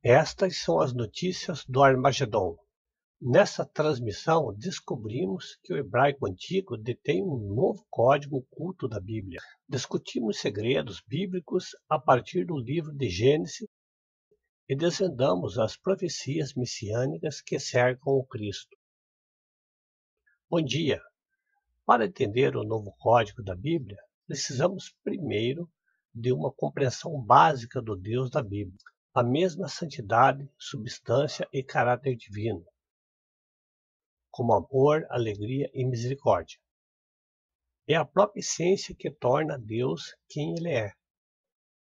Estas são as notícias do Armagedon. Nessa transmissão, descobrimos que o hebraico antigo detém um novo código oculto da Bíblia. Discutimos segredos bíblicos a partir do livro de Gênesis e desvendamos as profecias messiânicas que cercam o Cristo. Bom dia! Para entender o novo código da Bíblia, precisamos primeiro de uma compreensão básica do Deus da Bíblia, a mesma santidade, substância e caráter divino, como amor, alegria e misericórdia. É a própria essência que torna Deus quem Ele é,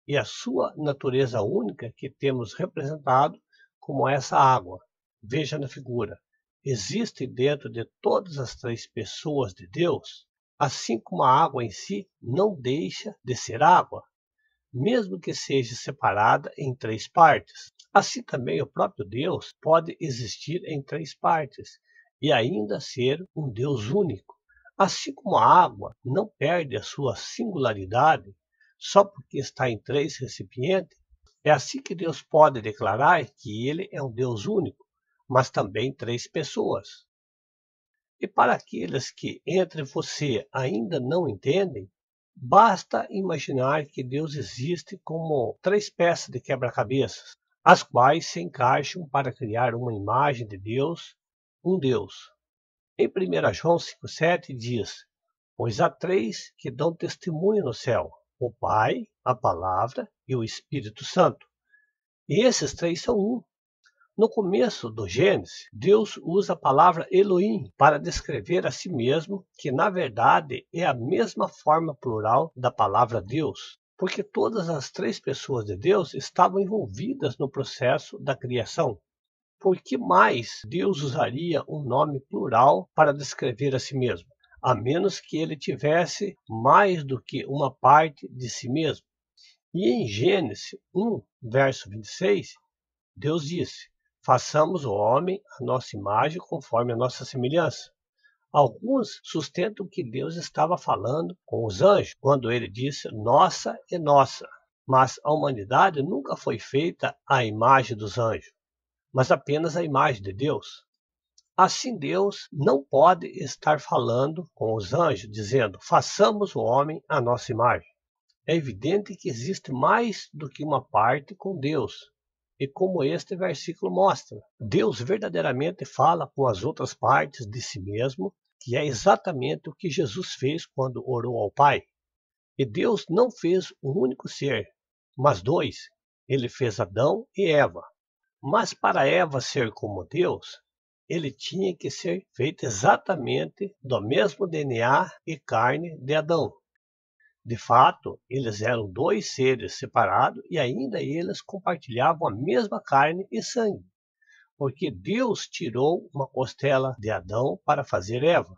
e a sua natureza única que temos representado como essa água. Veja na figura. Existe dentro de todas as três pessoas de Deus, assim como a água em si não deixa de ser água, mesmo que seja separada em três partes. Assim também o próprio Deus pode existir em três partes e ainda ser um Deus único. Assim como a água não perde a sua singularidade só porque está em três recipientes, é assim que Deus pode declarar que Ele é um Deus único, mas também três pessoas. E para aqueles que entre você ainda não entendem, basta imaginar que Deus existe como três peças de quebra-cabeças, as quais se encaixam para criar uma imagem de Deus, um Deus. Em 1 João 5,7 diz: pois há três que dão testemunho no céu, o Pai, a Palavra e o Espírito Santo. E esses três são um. No começo do Gênesis, Deus usa a palavra Elohim para descrever a si mesmo, que na verdade é a mesma forma plural da palavra Deus, porque todas as três pessoas de Deus estavam envolvidas no processo da criação. Por que mais Deus usaria um nome plural para descrever a si mesmo, a menos que ele tivesse mais do que uma parte de si mesmo? E em Gênesis 1, verso 26, Deus disse: façamos o homem à nossa imagem conforme a nossa semelhança. Alguns sustentam que Deus estava falando com os anjos quando ele disse nossa e nossa, mas a humanidade nunca foi feita à imagem dos anjos, mas apenas à imagem de Deus. Assim Deus não pode estar falando com os anjos dizendo façamos o homem à nossa imagem. É evidente que existe mais do que uma parte com Deus. E como este versículo mostra, Deus verdadeiramente fala com as outras partes de si mesmo, que é exatamente o que Jesus fez quando orou ao Pai. E Deus não fez um único ser, mas dois. Ele fez Adão e Eva. Mas para Eva ser como Deus, ele tinha que ser feito exatamente do mesmo DNA e carne de Adão. De fato, eles eram dois seres separados e ainda eles compartilhavam a mesma carne e sangue, porque Deus tirou uma costela de Adão para fazer Eva.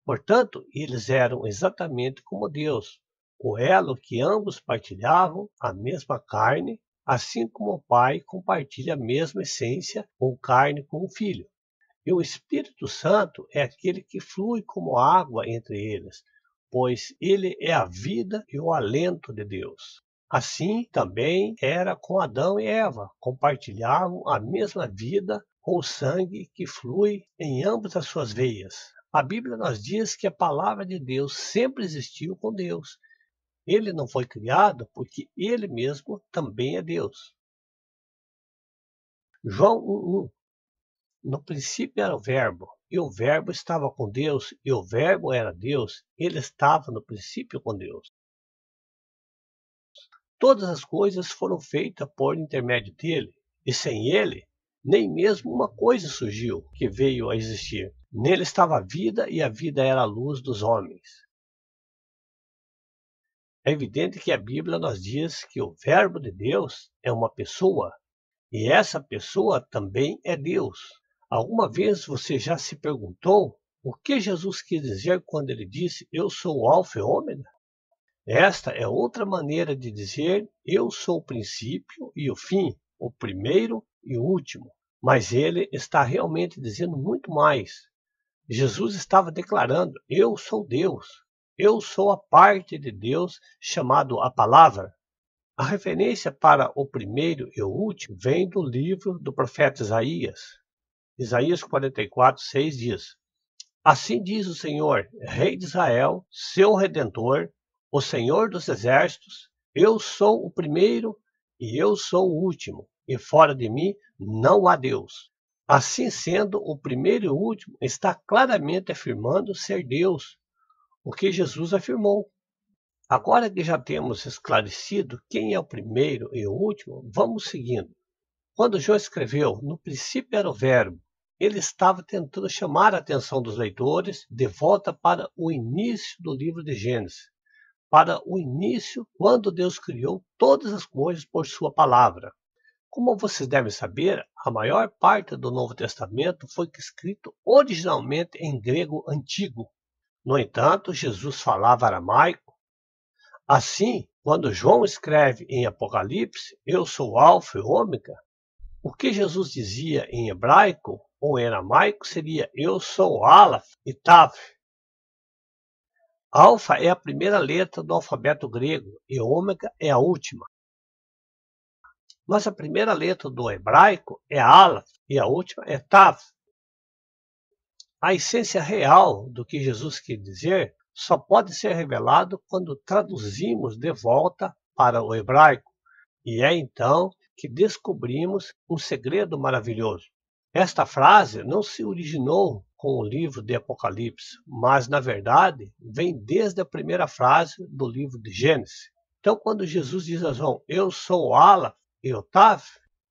Portanto, eles eram exatamente como Deus, o elo que ambos partilhavam a mesma carne, assim como o Pai compartilha a mesma essência ou carne com o Filho. E o Espírito Santo é aquele que flui como água entre eles, pois ele é a vida e o alento de Deus. Assim também era com Adão e Eva, compartilhavam a mesma vida ou sangue que flui em ambas as suas veias. A Bíblia nos diz que a palavra de Deus sempre existiu com Deus. Ele não foi criado porque ele mesmo também é Deus. João 1:1. No princípio era o Verbo, e o Verbo estava com Deus, e o Verbo era Deus. Ele estava no princípio com Deus. Todas as coisas foram feitas por intermédio dele, e sem ele, nem mesmo uma coisa surgiu que veio a existir. Nele estava a vida, e a vida era a luz dos homens. É evidente que a Bíblia nos diz que o Verbo de Deus é uma pessoa, e essa pessoa também é Deus. Alguma vez você já se perguntou o que Jesus quis dizer quando ele disse eu sou o Alfa e o Ômega? Esta é outra maneira de dizer eu sou o princípio e o fim, o primeiro e o último. Mas ele está realmente dizendo muito mais. Jesus estava declarando eu sou Deus. Eu sou a parte de Deus chamado a Palavra. A referência para o primeiro e o último vem do livro do profeta Isaías. Isaías 44:6 diz: Assim diz o Senhor, Rei de Israel, seu Redentor, o Senhor dos Exércitos, eu sou o primeiro e eu sou o último, e fora de mim não há Deus. Assim sendo, o primeiro e o último está claramente afirmando ser Deus, o que Jesus afirmou. Agora que já temos esclarecido quem é o primeiro e o último, vamos seguindo. Quando João escreveu, no princípio era o Verbo, ele estava tentando chamar a atenção dos leitores de volta para o início do livro de Gênesis, para o início quando Deus criou todas as coisas por sua palavra. Como vocês devem saber, a maior parte do Novo Testamento foi escrito originalmente em grego antigo. No entanto, Jesus falava aramaico. Assim, quando João escreve em Apocalipse, eu sou o Alfa e o Ômega, o que Jesus dizia em hebraico ou em aramaico seria eu sou o Aleph e Tav. Alfa é a primeira letra do alfabeto grego e Ômega é a última. Mas a primeira letra do hebraico é Aleph e a última é Tav. A essência real do que Jesus quis dizer só pode ser revelado quando traduzimos de volta para o hebraico. E é então que descobrimos um segredo maravilhoso. Esta frase não se originou com o livro de Apocalipse, mas, na verdade, vem desde a primeira frase do livro de Gênesis. Então, quando Jesus diz a João, eu sou o Aleph e o Tav,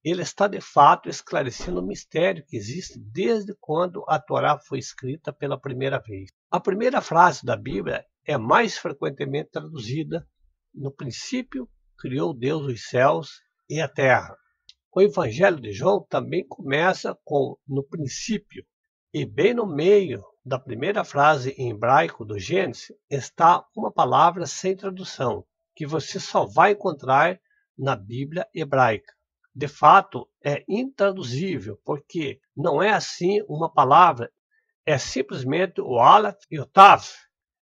ele está de fato esclarecendo o mistério que existe desde quando a Torá foi escrita pela primeira vez. A primeira frase da Bíblia é mais frequentemente traduzida: no princípio criou Deus os céus e a terra. O Evangelho de João também começa com no princípio, e bem no meio da primeira frase em hebraico do Gênesis está uma palavra sem tradução, que você só vai encontrar na Bíblia hebraica. De fato, é intraduzível, porque não é assim uma palavra, é simplesmente o Aleph e o Tav.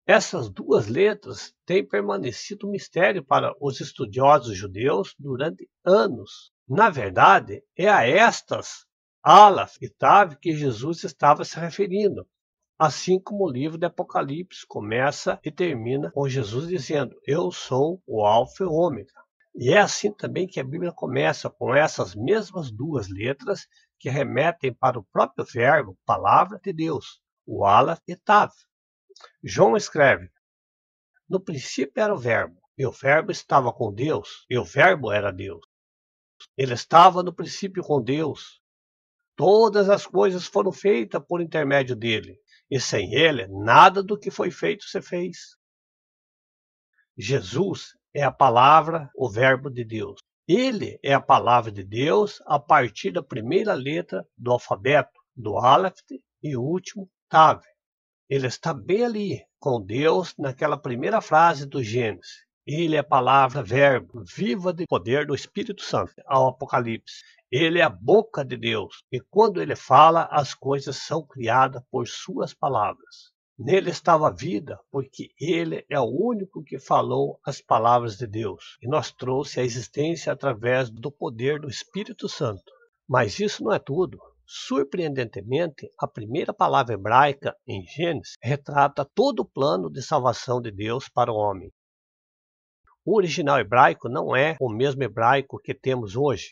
Essas duas letras têm permanecido um mistério para os estudiosos judeus durante anos. Na verdade, é a estas, Aleph e Tav, que Jesus estava se referindo. Assim como o livro de Apocalipse começa e termina com Jesus dizendo, eu sou o Alfa e o Ômega. E é assim também que a Bíblia começa com essas mesmas duas letras que remetem para o próprio verbo, palavra de Deus, o Aleph e Tav. João escreve, no princípio era o verbo, e o verbo estava com Deus, e o verbo era Deus. Ele estava no princípio com Deus. Todas as coisas foram feitas por intermédio dele, e sem ele, nada do que foi feito se fez. Jesus é a palavra, o verbo de Deus. Ele é a palavra de Deus a partir da primeira letra do alfabeto, do Aleph e o último Tav. Ele está bem ali, com Deus, naquela primeira frase do Gênesis. Ele é a palavra, verbo, viva de poder do Espírito Santo, ao Apocalipse. Ele é a boca de Deus, e quando ele fala, as coisas são criadas por suas palavras. Nele estava a vida, porque ele é o único que falou as palavras de Deus, e nos trouxe a existência através do poder do Espírito Santo. Mas isso não é tudo. Surpreendentemente, a primeira palavra hebraica em Gênesis retrata todo o plano de salvação de Deus para o homem. O original hebraico não é o mesmo hebraico que temos hoje,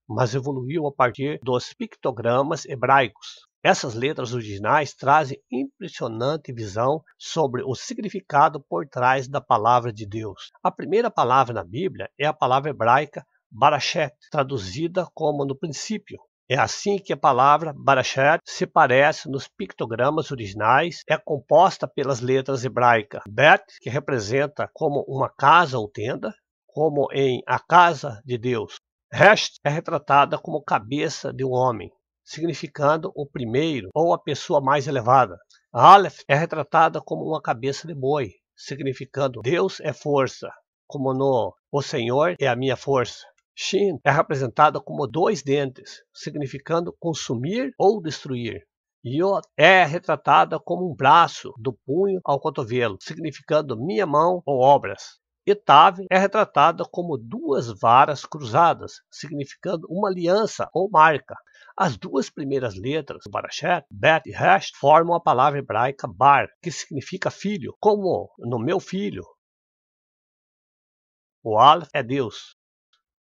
mas evoluiu a partir dos pictogramas hebraicos. Essas letras originais trazem impressionante visão sobre o significado por trás da palavra de Deus. A primeira palavra na Bíblia é a palavra hebraica Barashet, traduzida como no princípio. É assim que a palavra Barashet se parece nos pictogramas originais, é composta pelas letras hebraicas Bet, que representa como uma casa ou tenda, como em a casa de Deus. Resh é retratada como cabeça de um homem, significando o primeiro ou a pessoa mais elevada. Aleph é retratada como uma cabeça de boi, significando Deus é força, como no O Senhor é a minha força. Shin é representada como dois dentes, significando consumir ou destruir. Yod é retratada como um braço, do punho ao cotovelo, significando minha mão ou obras. E Tav é retratada como duas varas cruzadas, significando uma aliança ou marca. As duas primeiras letras, Barashet, Bet e Resh, formam a palavra hebraica Bar, que significa filho, como no meu filho. O Aleph é Deus.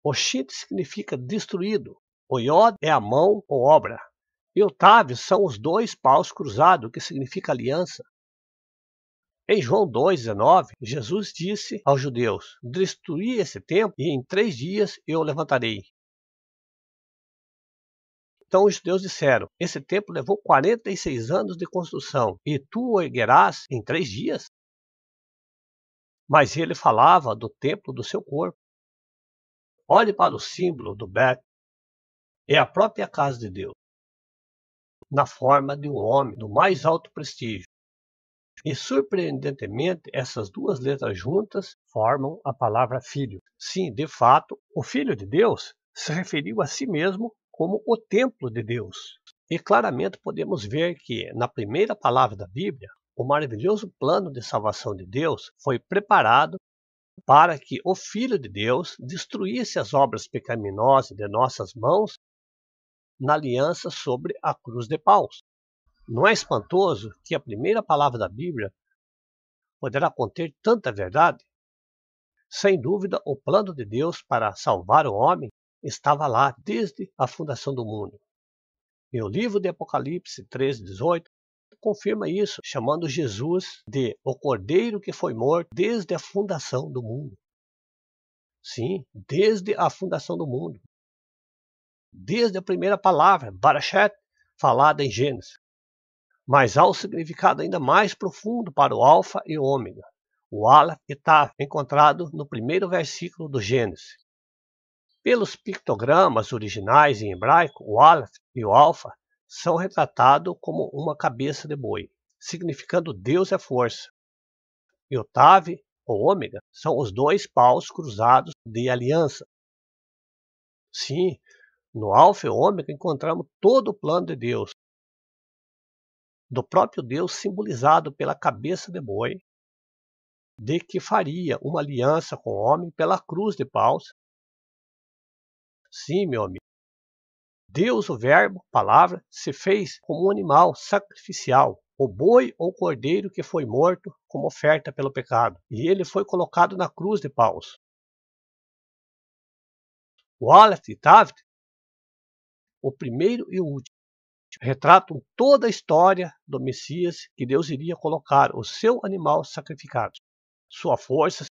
O Shin significa destruído. O Yod é a mão ou obra. E o Tav são os dois paus cruzados, que significa aliança. Em João 2,19, Jesus disse aos judeus: destruí esse templo e em 3 dias eu o levantarei. Então os judeus disseram: esse templo levou 46 anos de construção e tu o erguerás em 3 dias? Mas ele falava do templo do seu corpo. Olhe para o símbolo do Bet. É a própria casa de Deus, na forma de um homem do mais alto prestígio. E surpreendentemente, essas duas letras juntas formam a palavra filho. Sim, de fato, o Filho de Deus se referiu a si mesmo como o templo de Deus. E claramente podemos ver que, na primeira palavra da Bíblia, o maravilhoso plano de salvação de Deus foi preparado para que o Filho de Deus destruísse as obras pecaminosas de nossas mãos na aliança sobre a cruz de paus. Não é espantoso que a primeira palavra da Bíblia poderá conter tanta verdade? Sem dúvida, o plano de Deus para salvar o homem estava lá desde a fundação do mundo. E o livro de Apocalipse 13:18 confirma isso, chamando Jesus de o Cordeiro que foi morto desde a fundação do mundo. Sim, desde a fundação do mundo. Desde a primeira palavra, Barashet, falada em Gênesis. Mas há um significado ainda mais profundo para o Alfa e o Ômega, o Aleph e Tav, encontrado no primeiro versículo do Gênesis. Pelos pictogramas originais em hebraico, o Aleph e o Alfa são retratados como uma cabeça de boi, significando Deus é força. E o Tav, ou Ômega, são os dois paus cruzados de aliança. Sim, no Alfa e Ômega encontramos todo o plano de Deus, do próprio Deus simbolizado pela cabeça de boi, de que faria uma aliança com o homem pela cruz de paus. Sim, meu amigo. Deus, o Verbo, palavra, se fez como um animal sacrificial, o boi ou cordeiro que foi morto como oferta pelo pecado, e ele foi colocado na cruz de paus. O Aleph e Tav, o primeiro e o último, retratam toda a história do Messias que Deus iria colocar o seu animal sacrificado, sua força,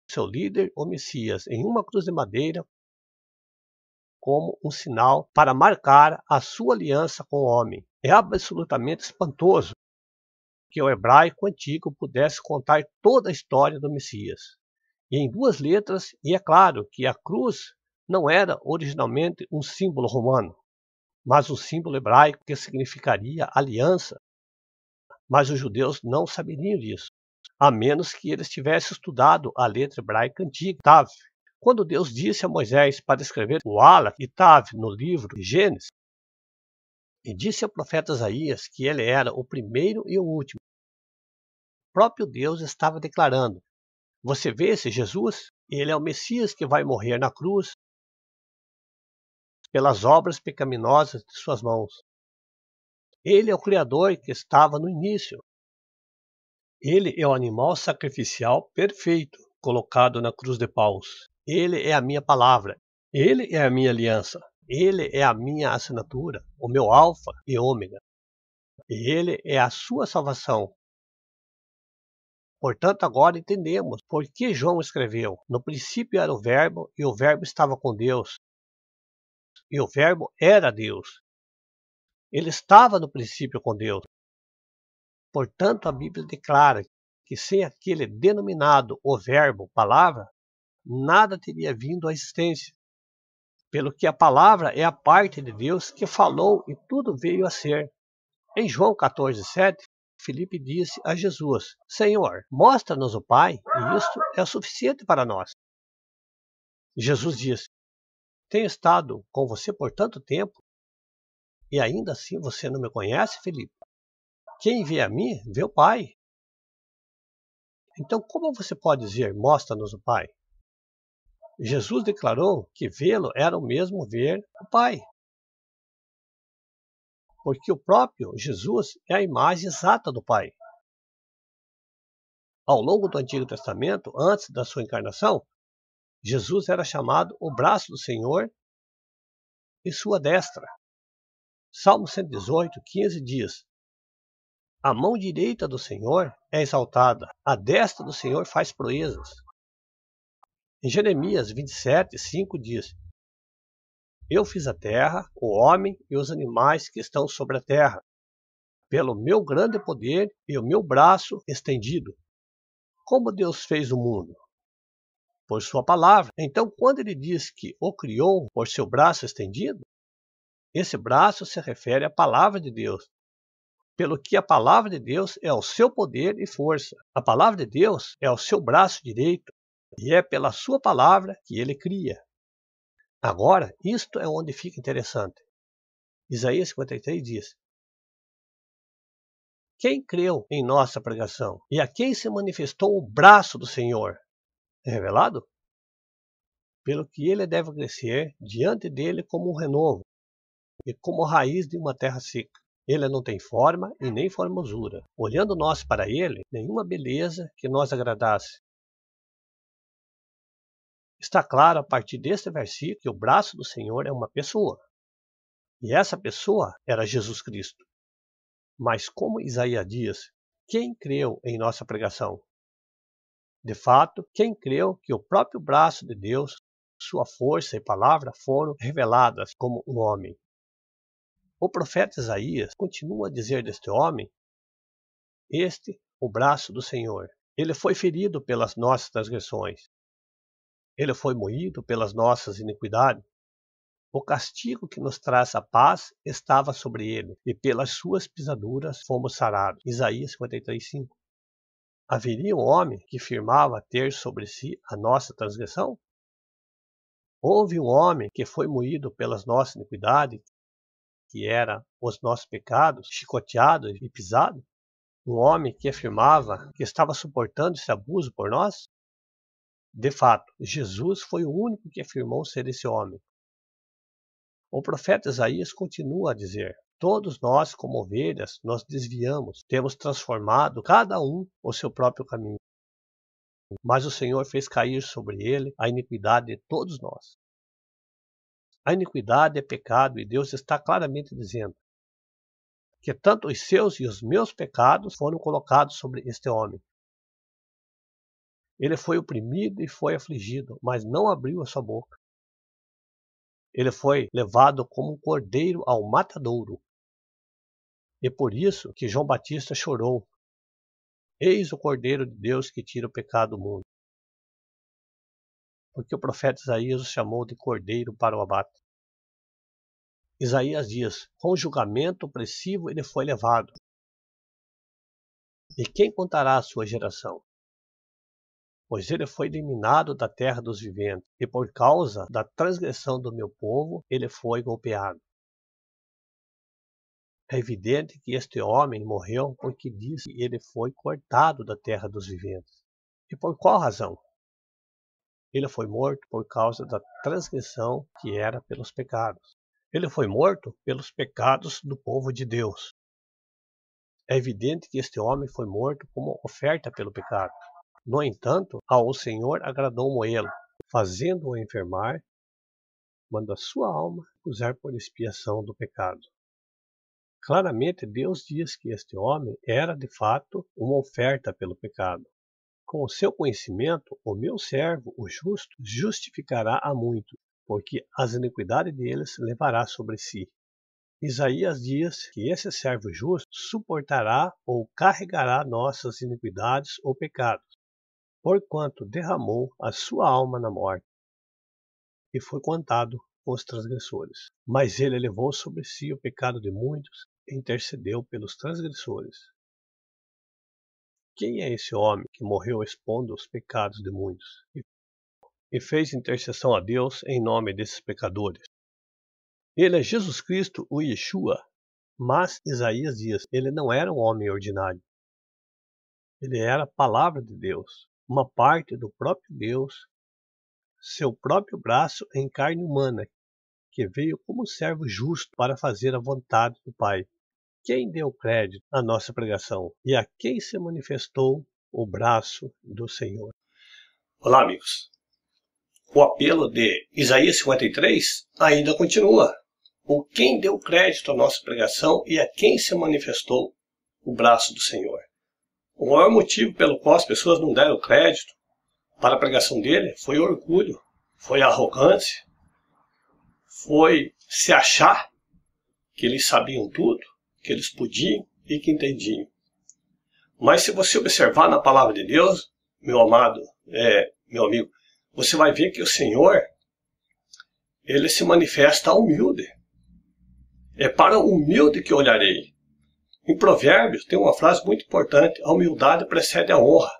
seu líder, o Messias, em uma cruz de madeira, como um sinal para marcar a sua aliança com o homem. É absolutamente espantoso que o hebraico antigo pudesse contar toda a história do Messias. E em 2 letras, e é claro que a cruz não era originalmente um símbolo romano, mas um símbolo hebraico que significaria aliança. Mas os judeus não saberiam disso, a menos que eles tivessem estudado a letra hebraica antiga, Tav. Quando Deus disse a Moisés para escrever o Aleph e Tav no livro de Gênesis, e disse ao profeta Isaías que ele era o primeiro e o último, o próprio Deus estava declarando: você vê esse Jesus? Ele é o Messias que vai morrer na cruz pelas obras pecaminosas de suas mãos. Ele é o Criador que estava no início. Ele é o animal sacrificial perfeito colocado na cruz de paus. Ele é a minha palavra. Ele é a minha aliança. Ele é a minha assinatura, o meu alfa e ômega. E ele é a sua salvação. Portanto, agora entendemos por que João escreveu: no princípio era o Verbo, e o Verbo estava com Deus, e o Verbo era Deus. Ele estava no princípio com Deus. Portanto, a Bíblia declara que sem aquele denominado o Verbo, palavra, nada teria vindo à existência. Pelo que a palavra é a parte de Deus que falou e tudo veio a ser. Em João 14:7, Filipe disse a Jesus: Senhor, mostra-nos o Pai, e isto é o suficiente para nós. Jesus disse: tenho estado com você por tanto tempo, e ainda assim você não me conhece, Filipe? Quem vê a mim, vê o Pai. Então, como você pode dizer, mostra-nos o Pai? Jesus declarou que vê-lo era o mesmo ver o Pai, porque o próprio Jesus é a imagem exata do Pai. Ao longo do Antigo Testamento, antes da sua encarnação, Jesus era chamado o braço do Senhor e sua destra. Salmo 118:15 diz: a mão direita do Senhor é exaltada, a destra do Senhor faz proezas. Em Jeremias 27:5 diz: eu fiz a terra, o homem e os animais que estão sobre a terra, pelo meu grande poder e o meu braço estendido. Como Deus fez o mundo? Por sua palavra. Então, quando ele diz que o criou por seu braço estendido, esse braço se refere à palavra de Deus. Pelo que a palavra de Deus é o seu poder e força. A palavra de Deus é o seu braço direito, e é pela sua palavra que ele cria. Agora, isto é onde fica interessante. Isaías 53 diz: quem creu em nossa pregação e a quem se manifestou o braço do Senhor? É revelado? Pelo que ele deve crescer diante dele como um renovo e como raiz de uma terra seca. Ele não tem forma e nem formosura. Olhando nós para ele, nenhuma beleza que nos agradasse. Está claro a partir deste versículo que o braço do Senhor é uma pessoa. E essa pessoa era Jesus Cristo. Mas como Isaías diz, quem creu em nossa pregação? De fato, quem creu que o próprio braço de Deus, sua força e palavra foram reveladas como um homem. O profeta Isaías continua a dizer deste homem, o braço do Senhor. Ele foi ferido pelas nossas transgressões. Ele foi moído pelas nossas iniquidades. O castigo que nos traz a paz estava sobre ele, e pelas suas pisaduras fomos sarados. Isaías 53:5. Haveria um homem que firmava ter sobre si a nossa transgressão? Houve um homem que foi moído pelas nossas iniquidades, que era os nossos pecados, chicoteado e pisado? Um homem que afirmava que estava suportando esse abuso por nós? De fato, Jesus foi o único que afirmou ser esse homem. O profeta Isaías continua a dizer: todos nós, como ovelhas, nos desviamos, temos transformado cada um o seu próprio caminho. Mas o Senhor fez cair sobre ele a iniquidade de todos nós. A iniquidade é pecado e Deus está claramente dizendo que tanto os seus e os meus pecados foram colocados sobre este homem. Ele foi oprimido e foi afligido, mas não abriu a sua boca. Ele foi levado como um cordeiro ao matadouro. E por isso que João Batista chorou. Eis o Cordeiro de Deus que tira o pecado do mundo. Porque o profeta Isaías o chamou de cordeiro para o abate. Isaías diz: com julgamento opressivo ele foi levado. E quem contará a sua geração? Pois ele foi eliminado da terra dos viventes, e por causa da transgressão do meu povo, ele foi golpeado. É evidente que este homem morreu porque diz que ele foi cortado da terra dos viventes. E por qual razão? Ele foi morto por causa da transgressão que era pelos pecados. Ele foi morto pelos pecados do povo de Deus. É evidente que este homem foi morto como oferta pelo pecado. No entanto, ao Senhor agradou moê-lo, fazendo-o enfermar, quando a sua alma puser por expiação do pecado. Claramente Deus diz que este homem era de fato uma oferta pelo pecado. Com o seu conhecimento, o meu servo, o justo, justificará a muitos, porque as iniquidades deles levará sobre si. Isaías diz que esse servo justo suportará ou carregará nossas iniquidades ou pecados, porquanto derramou a sua alma na morte, e foi contado com os transgressores. Mas ele levou sobre si o pecado de muitos e intercedeu pelos transgressores. Quem é esse homem que morreu expondo os pecados de muitos e fez intercessão a Deus em nome desses pecadores? Ele é Jesus Cristo, o Yeshua, mas Isaías diz, ele não era um homem ordinário. Ele era a palavra de Deus, uma parte do próprio Deus, seu próprio braço em carne humana, que veio como servo justo para fazer a vontade do Pai. Quem deu crédito à nossa pregação e a quem se manifestou o braço do Senhor? Olá, amigos. O apelo de Isaías 53 ainda continua. O quem deu crédito à nossa pregação e a quem se manifestou o braço do Senhor. O maior motivo pelo qual as pessoas não deram crédito para a pregação dele foi o orgulho, foi a arrogância, foi se achar que eles sabiam tudo, que eles podiam e que entendiam. Mas se você observar na palavra de Deus, meu amado, meu amigo, você vai ver que o Senhor, ele se manifesta humilde. É para o humilde que olharei. Em Provérbios tem uma frase muito importante: a humildade precede a honra.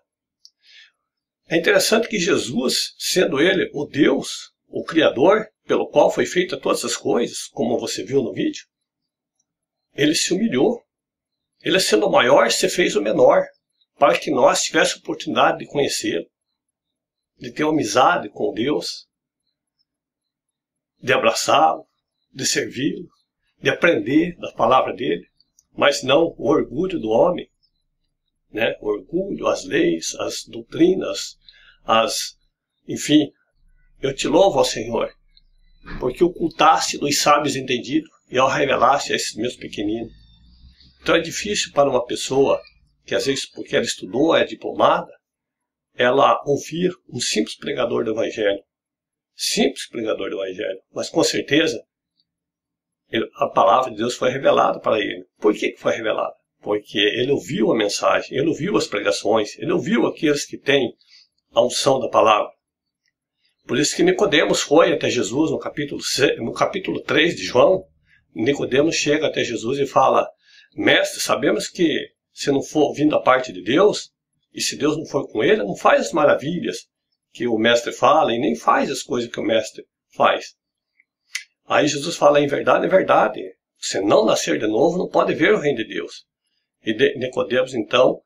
É interessante que Jesus, sendo ele o Deus, o Criador, pelo qual foi feita todas as coisas, como você viu no vídeo, ele se humilhou. Ele, sendo o maior, se fez o menor, para que nós tivéssemos a oportunidade de conhecê-lo, de ter uma amizade com Deus, de abraçá-lo, de servi-lo, de aprender da palavra dele, mas não o orgulho do homem, né? O orgulho, as leis, as doutrinas, enfim, eu te louvo ao Senhor, porque ocultaste dos sábios entendidos e ao revelaste a esses meus pequeninos. Então é difícil para uma pessoa que às vezes, porque ela estudou, é diplomada, ela ouvir um simples pregador do Evangelho. Simples pregador do Evangelho, mas com certeza a palavra de Deus foi revelada para ele. Por que foi revelada? Porque ele ouviu a mensagem, ele ouviu as pregações, ele ouviu aqueles que têm a unção da palavra. Por isso que Nicodemos foi até Jesus no capítulo 3 de João. Nicodemos chega até Jesus e fala: mestre, sabemos que se não for vindo da parte de Deus, e se Deus não for com ele, não faz as maravilhas que o mestre fala e nem faz as coisas que o mestre faz. Aí Jesus fala: em verdade, é verdade, se não nascer de novo, não pode ver o reino de Deus. E Nicodemos, então,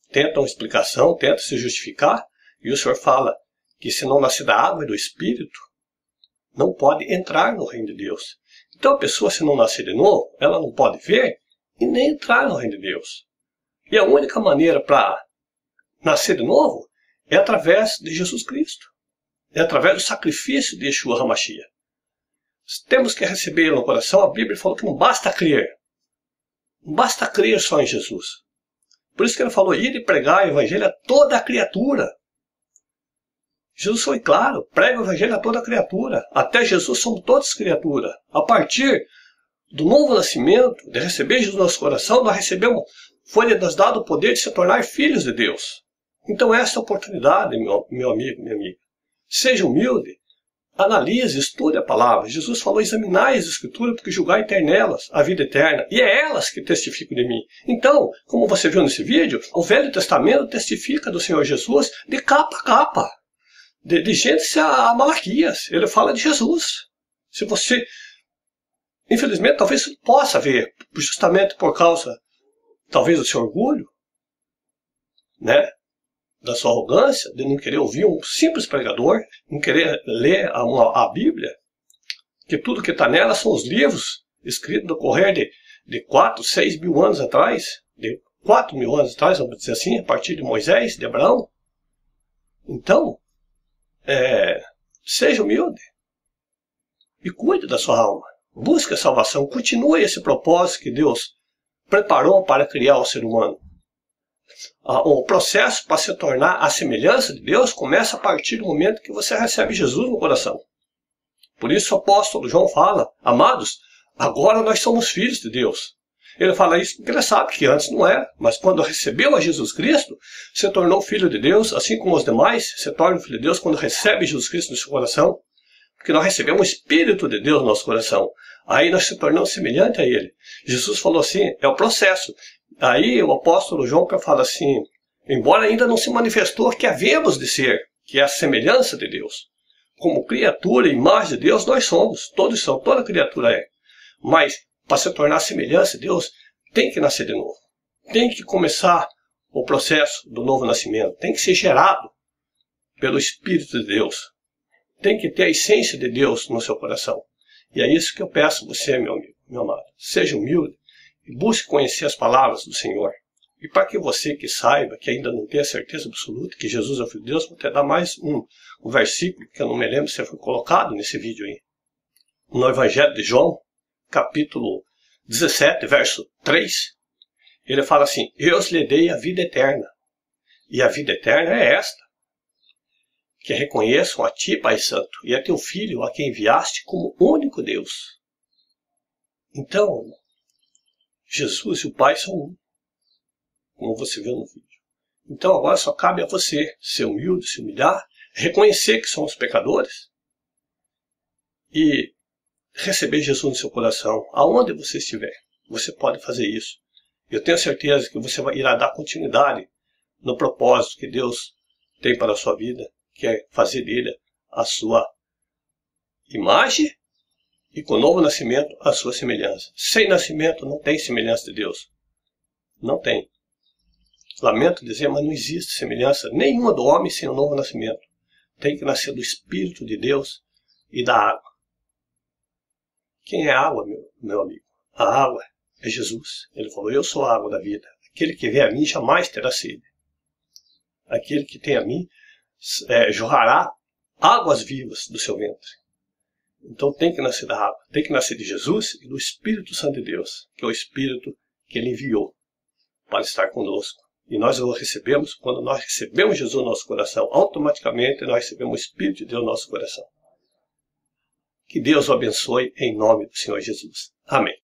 tenta uma explicação, tenta se justificar, e o Senhor fala que se não nascer da água e do Espírito, não pode entrar no reino de Deus. Então a pessoa, se não nascer de novo, ela não pode ver e nem entrar no reino de Deus. E a única maneira para nascer de novo é através de Jesus Cristo. É através do sacrifício de Yeshua HaMashiach. Temos que receber ele no coração. A Bíblia falou que não basta crer. Não basta crer só em Jesus. Por isso que ele falou: ir e pregar o evangelho a toda a criatura. Jesus foi claro: prega o evangelho a toda a criatura. Até Jesus somos todas criaturas. A partir do novo nascimento, de receber Jesus no nosso coração, nós recebemos, foi-nos dado o poder de se tornar filhos de Deus. Então essa é a oportunidade, meu amigo, minha amiga. Seja humilde, analise, estude a palavra. Jesus falou: examinai as escrituras, porque julgai ter nelas a vida eterna. E é elas que testificam de mim. Então, como você viu nesse vídeo, o Velho Testamento testifica do Senhor Jesus de capa a capa. De Gênesis a Malaquias. Ele fala de Jesus. Se você, infelizmente, talvez possa ver, justamente por causa, talvez, do seu orgulho, né? Da sua arrogância, de não querer ouvir um simples pregador, não querer ler a Bíblia, que tudo que está nela são os livros escritos no correr de 4, 6 mil anos atrás, de 4 mil anos atrás, vamos dizer assim, a partir de Moisés, de Abraão. Então, seja humilde e cuide da sua alma. Busque a salvação, continue esse propósito que Deus preparou para criar o ser humano. O processo para se tornar a semelhança de Deus começa a partir do momento que você recebe Jesus no coração. Por isso o apóstolo João fala: amados, agora nós somos filhos de Deus. Ele fala isso porque ele sabe que antes não era, mas quando recebeu a Jesus Cristo, se tornou filho de Deus, assim como os demais se tornam filho de Deus quando recebe Jesus Cristo no seu coração. Porque nós recebemos o Espírito de Deus no nosso coração. Aí nós se tornamos semelhantes a Ele. Jesus falou assim: é o processo. Aí o apóstolo João fala assim: embora ainda não se manifestou que havemos de ser, que é a semelhança de Deus. Como criatura e imagem de Deus nós somos, todos são, toda criatura é. Mas para se tornar semelhança de Deus, tem que nascer de novo. Tem que começar o processo do novo nascimento. Tem que ser gerado pelo Espírito de Deus. Tem que ter a essência de Deus no seu coração. E é isso que eu peço a você, meu amigo, meu amado. Seja humilde e busque conhecer as palavras do Senhor. E para que você que saiba, que ainda não tem a certeza absoluta que Jesus é o Filho de Deus, vou te dar mais um versículo, que eu não me lembro se foi colocado nesse vídeo aí. No Evangelho de João, capítulo 17, verso 3, ele fala assim: eu lhe dei a vida eterna. E a vida eterna é esta: que reconheçam a ti, Pai Santo, e a teu Filho, a quem enviaste, como único Deus. Então, Jesus e o Pai são um, como você viu no vídeo. Então agora só cabe a você ser humilde, se humilhar, reconhecer que somos pecadores e receber Jesus no seu coração. Aonde você estiver, você pode fazer isso. Eu tenho certeza que você irá dar continuidade no propósito que Deus tem para a sua vida, que é fazer dele a sua imagem e com o novo nascimento a sua semelhança. Sem nascimento não tem semelhança de Deus. Não tem. Lamento dizer, mas não existe semelhança nenhuma do homem sem o novo nascimento. Tem que nascer do Espírito de Deus e da água. Quem é a água, meu amigo? A água é Jesus. Ele falou: eu sou a água da vida. Aquele que vem a mim jamais terá sede. Aquele que tem a mim jorrará águas vivas do seu ventre. Então tem que nascer da água. Tem que nascer de Jesus e do Espírito Santo de Deus, que é o Espírito que ele enviou para estar conosco. E nós o recebemos, quando nós recebemos Jesus no nosso coração, automaticamente nós recebemos o Espírito de Deus no nosso coração. Que Deus o abençoe em nome do Senhor Jesus. Amém.